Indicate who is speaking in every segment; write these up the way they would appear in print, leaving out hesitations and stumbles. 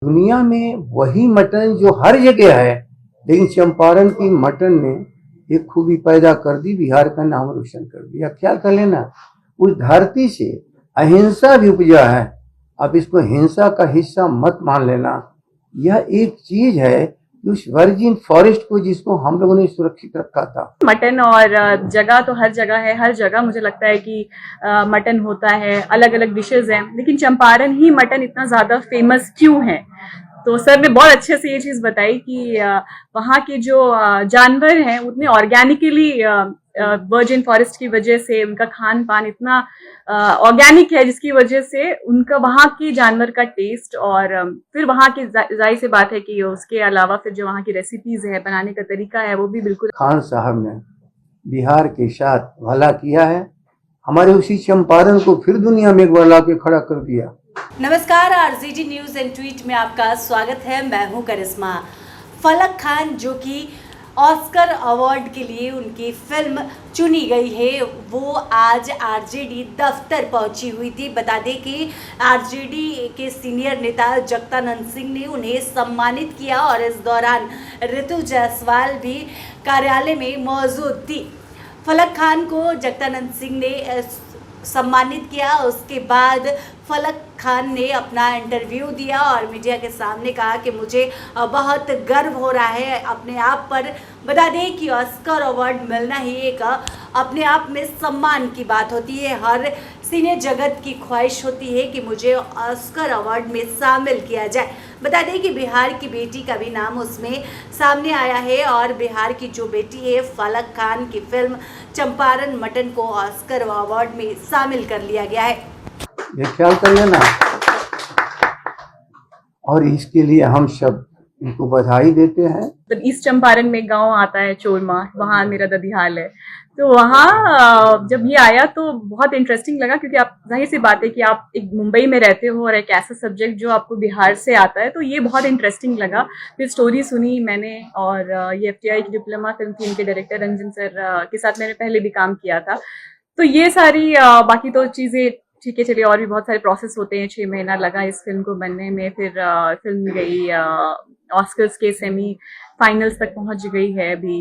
Speaker 1: दुनिया में वही मटन जो हर जगह है, लेकिन चंपारण की मटन ने एक खूबी पैदा कर दी, बिहार का नाम रोशन कर दिया। ख्याल कर लेना, उस धरती से अहिंसा भी उपजा है। अब इसको हिंसा का हिस्सा मत मान लेना। यह एक चीज है उस वर्जिन फॉरेस्ट को जिसको हम लोगों ने सुरक्षित रखा था।
Speaker 2: मटन और जगह तो हर जगह है, हर जगह मुझे लगता है कि मटन होता है, अलग अलग डिशेज हैं, लेकिन चंपारण ही मटन इतना ज्यादा फेमस क्यों है? तो सर ने बहुत अच्छे से ये चीज बताई कि वहाँ के जो जानवर हैं उतने ऑर्गेनिकली वर्जिन फॉरेस्ट की वजह से उनका खान पान इतना ऑर्गेनिक है, जिसकी वजह से उनका वहाँ के जानवर का टेस्ट और फिर वहाँ की जाहिर सी बात है कि उसके अलावा फिर जो वहाँ की रेसिपीज है, बनाने का तरीका है, वो भी बिल्कुल।
Speaker 1: खान साहब ने बिहार के साथ भला किया है, हमारे उसी चंपारण को फिर दुनिया में एक बार ला के खड़ा कर दिया।
Speaker 3: नमस्कार, आरजेडी न्यूज एंड ट्वीट में आपका स्वागत है। मैं हूं करिश्मा। फलक खान जो कि ऑस्कर अवार्ड के लिए उनकी फिल्म चुनी गई है, वो आज आरजेडी दफ्तर पहुंची हुई थी। बता दें कि आरजेडी के सीनियर नेता जगतानंद सिंह ने उन्हें सम्मानित किया और इस दौरान ऋतु जायसवाल भी कार्यालय में मौजूद थी। फलक खान को जगतानंद सिंह ने सम्मानित किया। उसके बाद फलक खान ने अपना इंटरव्यू दिया और मीडिया के सामने कहा कि मुझे बहुत गर्व हो रहा है अपने आप पर। बता दें कि ऑस्कर अवार्ड मिलना ही एक अपने आप में सम्मान की बात होती है। हर सिने जगत की ख्वाहिश होती है कि मुझे ऑस्कर अवार्ड में शामिल किया जाए। बता दें कि बिहार की बेटी का भी नाम उसमें सामने आया है और बिहार की जो बेटी है फलक खान की फिल्म चंपारण मटन को ऑस्कर अवार्ड में शामिल कर लिया गया है।
Speaker 1: ये ख्याल कर लेना, और इसके लिए हम सब इनको बधाई देते हैं।
Speaker 2: तो ईस्ट चंपारण में गांव आता है चोरमा, वहाँ मेरा ददिहाल है। तो वहाँ जब ये आया तो बहुत इंटरेस्टिंग लगा, क्योंकि आप जाहिर सी बात है कि आप एक मुंबई में रहते हो और एक ऐसा सब्जेक्ट जो आपको बिहार से आता है, तो ये बहुत इंटरेस्टिंग लगा। फिर स्टोरी सुनी मैंने, और ये FTI की डिप्लोमा फिल्म थी, इनके डायरेक्टर रंजन सर के साथ मैंने पहले भी काम किया था। तो ये सारी बाकी तो चीज़ें ठीक है, चलिए, और भी बहुत सारे प्रोसेस होते हैं। 6 महीना लगा इस फिल्म को बनने में। फिर फिल्म गई ऑस्कर्स के सेमी फाइनल्स तक पहुंच गई है अभी।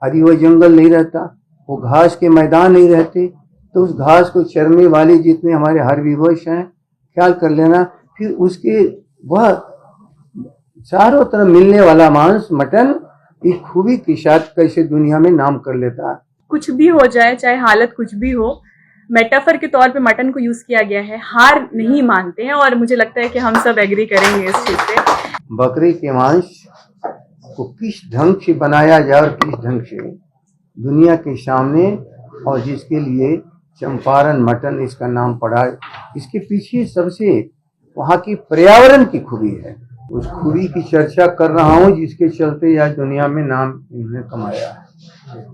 Speaker 1: यदि वो जंगल नहीं रहता, वो घास के मैदान नहीं रहते, तो उस घास को चरने वाले जितने हमारे हर्बीवर्स हैं, ख्याल कर लेना, फिर उसके वह चारों तरफ मिलने वाला मांस मटन एक खूबी के साथ कैसे दुनिया में नाम कर लेता है।
Speaker 2: कुछ भी हो जाए, चाहे हालत कुछ भी हो, मेटाफर के तौर पे मटन को यूज किया गया है। हार नहीं मानते हैं, और मुझे लगता है कि हम सब एग्री करेंगे इस चीज से।
Speaker 1: बकरी के मांस को किस ढंग से बनाया जाए और किस ढंग से दुनिया के सामने, और जिसके लिए चंपारण मटन इसका नाम पड़ा, इसके पीछे सबसे वहाँ की पर्यावरण की खूबी है। उस खूबी की चर्चा कर रहा हूँ, जिसके चलते आज दुनिया में नाम इन्होंने कमाया है।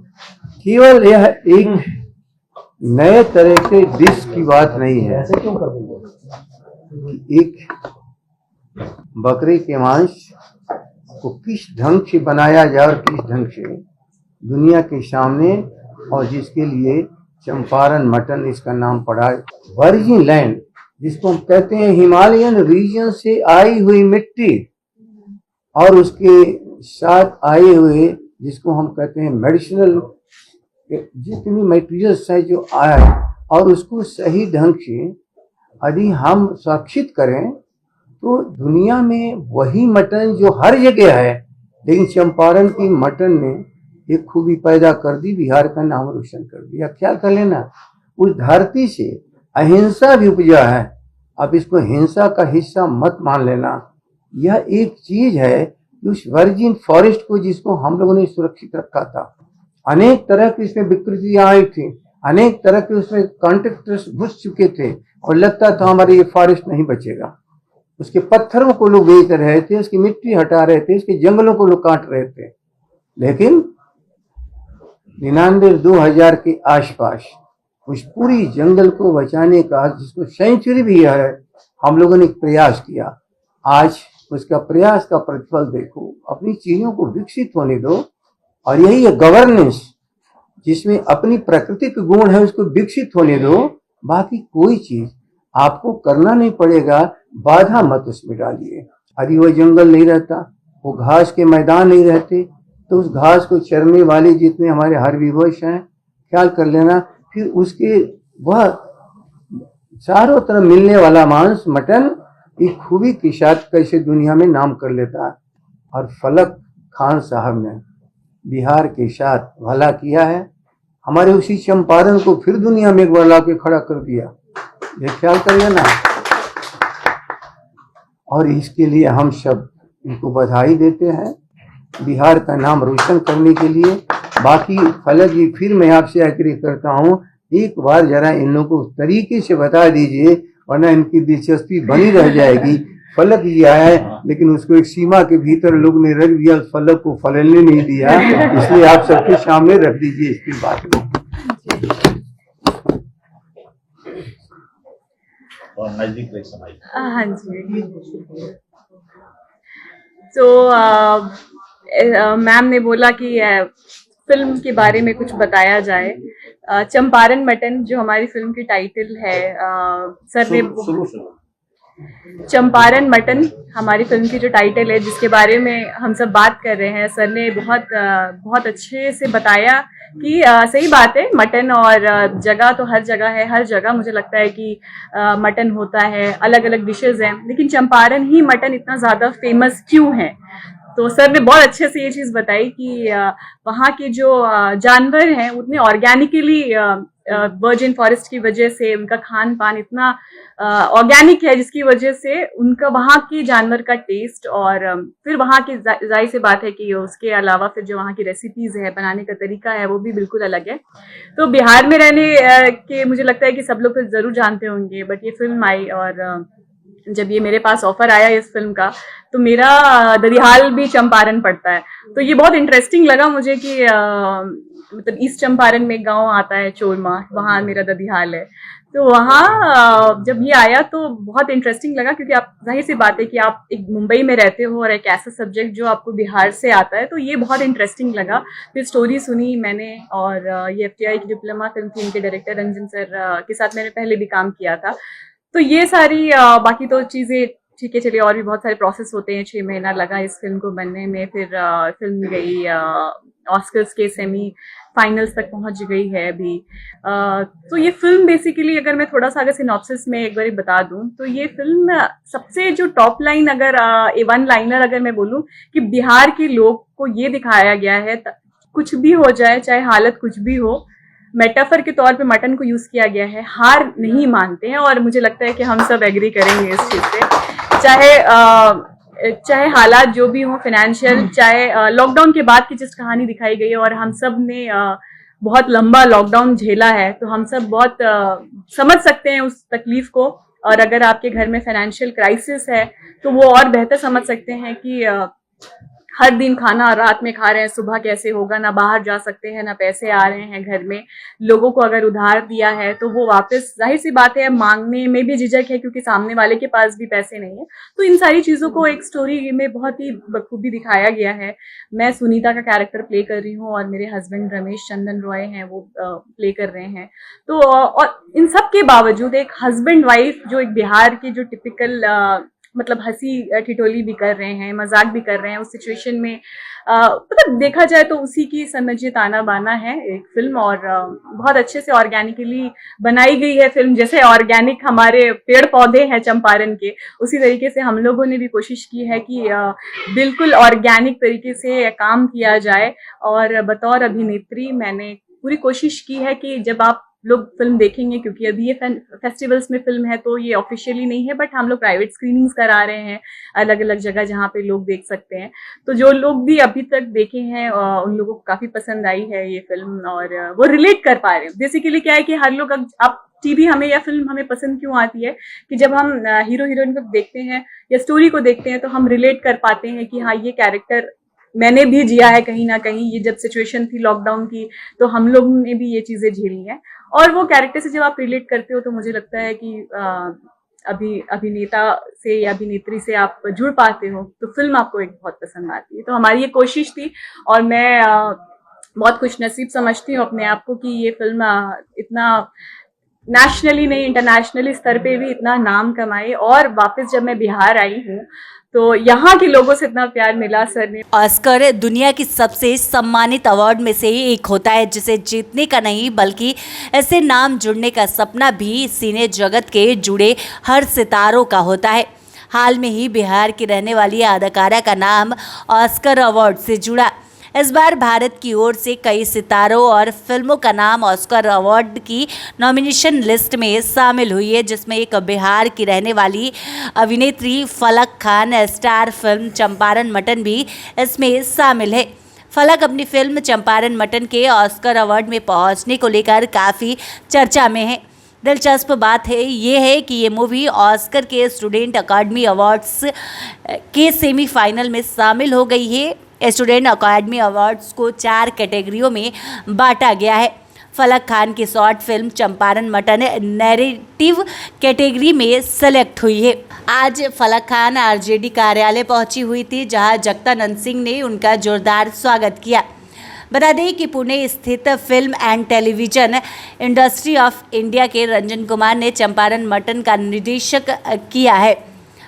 Speaker 1: केवल यह एक नए तरह के डिश की बात नहीं है। ऐसे क्यों कर रही है? एक बकरी के मांस को किस ढंग से बनाया जाए और किस ढंग से दुनिया के सामने, और जिसके लिए चंपारण मटन इसका नाम पड़ा। वर्जिन लैंड जिसको हम कहते हैं, हिमालयन रीजन से आई हुई मिट्टी, और उसके साथ आए हुए जिसको हम कहते हैं मेडिसिनल, जितनी मटेरियल्स है जो आया है, और उसको सही ढंग से यदि हम सुरक्षित करें, तो दुनिया में वही मटन जो हर जगह है, लेकिन चंपारण की मटन ने एक खूबी पैदा कर दी, बिहार का नाम रोशन कर दिया। ख्याल कर लेना, उस धरती से अहिंसा भी उपजा है। अब इसको हिंसा का हिस्सा मत मान लेना। यह एक चीज है उस वर्जिन फॉरेस्ट को जिसको हम लोगों ने सुरक्षित रखा था। अनेक तरह की इसमें विकृतियां आई थी, अनेक तरह के उसमें कॉन्ट्रैक्टर्स घुस चुके थे, और लगता था हमारे ये फॉरेस्ट नहीं बचेगा। उसके पत्थरों को लोग बेच रहे थे, उसकी मिट्टी हटा रहे थे, उसके जंगलों को लोग काट रहे थे। लेकिन 99-2000 के आसपास उस पूरी जंगल को बचाने का, जिसको सेंचुरी भी है, हम लोगों ने प्रयास किया। आज उसका प्रयास का प्रतिफल देखो। अपनी चीजों को विकसित होने दो, और यही है गवर्नेंस, जिसमें अपनी प्राकृतिक गुण है उसको विकसित होने दो। बाकी कोई चीज आपको करना नहीं पड़ेगा, बाधा मत उसमें डालिए। यदि वो जंगल नहीं रहता, वो घास के मैदान नहीं रहते, तो उस घास को चरने वाले जितने हमारे हर्बीवर्स हैं, ख्याल कर लेना, फिर उसके वह चारों तरफ मिलने वाला मांस मटन एक खूबी के साथ कैसे दुनिया में नाम कर लेता है। और फलक खान साहब ने बिहार के साथ भला किया है, हमारे उसी चंपारण को फिर दुनिया में एक बार ला के खड़ा कर दिया, ये ख्याल करिए ना। और इसके लिए हम सब इनको बधाई देते हैं, बिहार का नाम रोशन करने के लिए। बाकी फलक जी, फिर मैं आपसे आग्रह करता हूँ, एक बार जरा इन लोगों को तरीके से बता दीजिए, वरना इनकी दिलचस्पी बनी रह जाएगी। फलक जी आया है, लेकिन उसको एक सीमा के भीतर लोग ने रख दिया, फलक को फलने नहीं दिया, इसलिए आप सबके सामने रख दीजिए इसकी बात में।
Speaker 4: और नजदीक रख समाई।
Speaker 2: हाँ जी। तो मैम ने बोला कि फिल्म के बारे में कुछ बताया जाए। चंपारण मटन जो हमारी फिल्म की टाइटल है, सर ने चंपारण मटन हमारी फिल्म की जो टाइटल है, जिसके बारे में हम सब बात कर रहे हैं, सर ने बहुत अच्छे से बताया कि सही बात है, मटन और जगह तो हर जगह है, हर जगह मुझे लगता है कि मटन होता है, अलग अलग डिशेज हैं, लेकिन चंपारण ही मटन इतना ज़्यादा फेमस क्यों है। तो सर ने बहुत अच्छे से ये चीज़ बताई कि वहाँ के जो जानवर हैं उतने ऑर्गेनिकली वर्जिन फॉरेस्ट की वजह से उनका खान पान इतना ऑर्गेनिक है, जिसकी वजह से उनका वहाँ के जानवर का टेस्ट और फिर वहाँ की जाहिर सी बात है कि उसके अलावा फिर जो वहाँ की रेसिपीज है, बनाने का तरीका है, वो भी बिल्कुल अलग है। तो बिहार में रहने के मुझे लगता है कि सब लोग तो ज़रूर जानते होंगे, बट ये फिल्म आई और जब ये मेरे पास ऑफर आया इस फिल्म का, तो मेरा ददिहाल भी चंपारण पड़ता है, तो ये बहुत इंटरेस्टिंग लगा मुझे कि मतलब ईस्ट चंपारण में गांव आता है चोरमा, वहाँ मेरा ददिहाल है। तो वहाँ जब ये आया तो बहुत इंटरेस्टिंग लगा, क्योंकि आप जाहिर सी बात है कि आप एक मुंबई में रहते हो और एक ऐसा सब्जेक्ट जो आपको बिहार से आता है, तो ये बहुत इंटरेस्टिंग लगा। फिर स्टोरी सुनी मैंने, और ये FTI की डिप्लोमा फिल्म थी, इनके डायरेक्टर रंजन सर के साथ मैंने पहले भी काम किया था। तो ये सारी बाकी तो चीज़ें ठीक है, चलिए, और भी बहुत सारे प्रोसेस होते हैं, 6 महीना लगा इस फिल्म को बनने में। फिर फिल्म गई ऑस्कर्स के सेमी फाइनल्स तक पहुंच गई है अभी। तो ये फिल्म बेसिकली, अगर मैं थोड़ा सा अगर सिनॉप्सिस में एक बार बता दूं, तो ये फिल्म सबसे जो टॉप लाइन, अगर वन लाइनर अगर मैं बोलूं, कि बिहार के लोग को ये दिखाया गया है, कुछ भी हो जाए, चाहे हालत कुछ भी हो, मेटाफर के तौर पे मटन को यूज किया गया है, हार नहीं मानते हैं। और मुझे लगता है कि हम सब एग्री करेंगे इस चीज से, चाहे हालात जो भी हो, फाइनेंशियल, चाहे लॉकडाउन के बाद की जिस कहानी दिखाई गई है, और हम सब ने बहुत लंबा लॉकडाउन झेला है, तो हम सब बहुत समझ सकते हैं उस तकलीफ को। और अगर आपके घर में फाइनेंशियल क्राइसिस है, तो वो और बेहतर समझ सकते हैं कि हर दिन खाना रात में खा रहे हैं, सुबह कैसे होगा, ना बाहर जा सकते हैं, ना पैसे आ रहे हैं घर में। लोगों को अगर उधार दिया है तो वो वापस, जाहिर सी बात है, मांगने में भी झिझक है, क्योंकि सामने वाले के पास भी पैसे नहीं है। तो इन सारी चीज़ों को एक स्टोरी में बहुत ही बखूबी दिखाया गया है। मैं सुनीता का कैरेक्टर प्ले कर रही हूँ, और मेरे हस्बैंड रमेश चंदन रॉय हैं, वो प्ले कर रहे हैं। तो और इन सब के बावजूद एक हस्बैंड वाइफ जो एक बिहार की जो टिपिकल मतलब हंसी ठिठोली भी कर रहे हैं, मजाक भी कर रहे हैं उस सिचुएशन में, मतलब देखा जाए तो उसी की समझिए ताना बाना है एक फिल्म। और बहुत अच्छे से ऑर्गेनिकली बनाई गई है फिल्म। जैसे ऑर्गेनिक हमारे पेड़ पौधे हैं चंपारण के, उसी तरीके से हम लोगों ने भी कोशिश की है कि बिल्कुल ऑर्गेनिक तरीके से काम किया जाए। और बतौर अभिनेत्री मैंने पूरी कोशिश की है कि जब आप लोग फिल्म देखेंगे, क्योंकि अभी ये फेस्टिवल्स में फिल्म है तो ये ऑफिशियली नहीं है, बट हम लोग प्राइवेट स्क्रीनिंग्स करा रहे हैं अलग अलग जगह जहाँ पे लोग देख सकते हैं। तो जो लोग भी अभी तक देखे हैं उन लोगों को काफी पसंद आई है ये फिल्म, और वो रिलेट कर पा रहे हैं। बेसिकली क्या है कि हर लोग, आप टीवी हमें या फिल्म हमें पसंद क्यों आती है कि जब हम हीरो हीरोइन को देखते हैं या स्टोरी को देखते हैं, तो हम रिलेट कर पाते हैं कि हाँ, ये कैरेक्टर मैंने भी जिया है कहीं ना कहीं। ये जब सिचुएशन थी लॉकडाउन की, तो हम लोग ने भी ये चीजें झेली हैं। और वो कैरेक्टर से जब आप रिलेट करते हो, तो मुझे लगता है कि अभिनेता से या अभिनेत्री से आप जुड़ पाते हो, तो फिल्म आपको एक बहुत पसंद आती है। तो हमारी ये कोशिश थी, और मैं बहुत खुश नसीब समझती हूँ अपने आप को कि ये फिल्म इतना नेशनली नहीं इंटरनेशनली स्तर पे भी इतना नाम कमाए। और वापस जब मैं बिहार आई हूँ तो यहाँ के लोगों से इतना प्यार मिला सर ने।
Speaker 3: ऑस्कर दुनिया की सबसे सम्मानित अवार्ड में से एक होता है जिसे जीतने का नहीं बल्कि ऐसे नाम जुड़ने का सपना भी सिने जगत के जुड़े हर सितारों का होता है। हाल में ही बिहार की रहने वाली अदाकारा का नाम ऑस्कर अवार्ड से जुड़ा। इस बार भारत की ओर से कई सितारों और फिल्मों का नाम ऑस्कर अवार्ड की नॉमिनेशन लिस्ट में शामिल हुई है, जिसमें एक बिहार की रहने वाली अभिनेत्री फलक Khan star film Champaran mutton भी इसमें शामिल है। फलक अपनी फिल्म चंपारण मटन के ऑस्कर अवार्ड में पहुंचने को लेकर काफ़ी चर्चा में है। दिलचस्प बात ये है कि ये मूवी ऑस्कर के स्टूडेंट अकादमी अवार्ड्स के सेमीफाइनल में शामिल हो गई है। स्टूडेंट अकादमी अवार्ड्स को 4 कैटेगरियों में बांटा गया है। फलक खान की short film Champaran mutton narrative category में सेलेक्ट हुई है। आज फलक खान आरजेडी कार्यालय पहुंची हुई थी, जहां जगदानंद सिंह ने उनका जोरदार स्वागत किया। बता दें कि पुणे स्थित film and television industry of India के रंजन कुमार ने चंपारण मटन का निर्देशक किया है।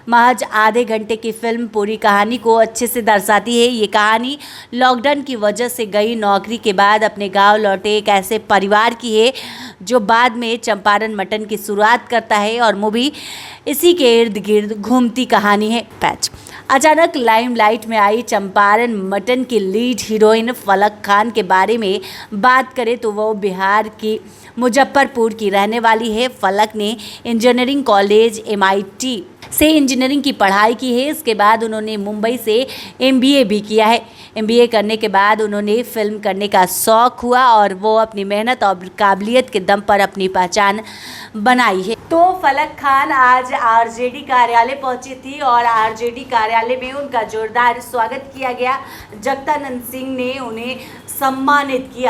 Speaker 3: महज आधे घंटे की फिल्म पूरी कहानी को अच्छे से दर्शाती है। ये कहानी लॉकडाउन की वजह से गई नौकरी के बाद अपने गांव लौटे एक ऐसे परिवार की है जो बाद में चंपारण मटन की शुरुआत करता है और मूवी इसी के इर्द गिर्द घूमती कहानी है। पैच अचानक लाइमलाइट में आई चंपारण मटन की लीड हीरोइन फलक खान के बारे में बात करें तो वो बिहार की मुजफ्फरपुर की रहने वाली है। फलक ने इंजीनियरिंग कॉलेज MIT से इंजीनियरिंग की पढ़ाई की है। इसके बाद उन्होंने मुंबई से MBA भी किया है। MBA करने के बाद उन्होंने फिल्म करने का शौक़ हुआ और वो अपनी मेहनत और काबिलियत के दम पर अपनी पहचान बनाई है। तो फलक खान आज आरजेडी कार्यालय पहुंची थी और आरजेडी कार्यालय में उनका जोरदार स्वागत किया गया। जगदानंद सिंह ने उन्हें सम्मानित किया।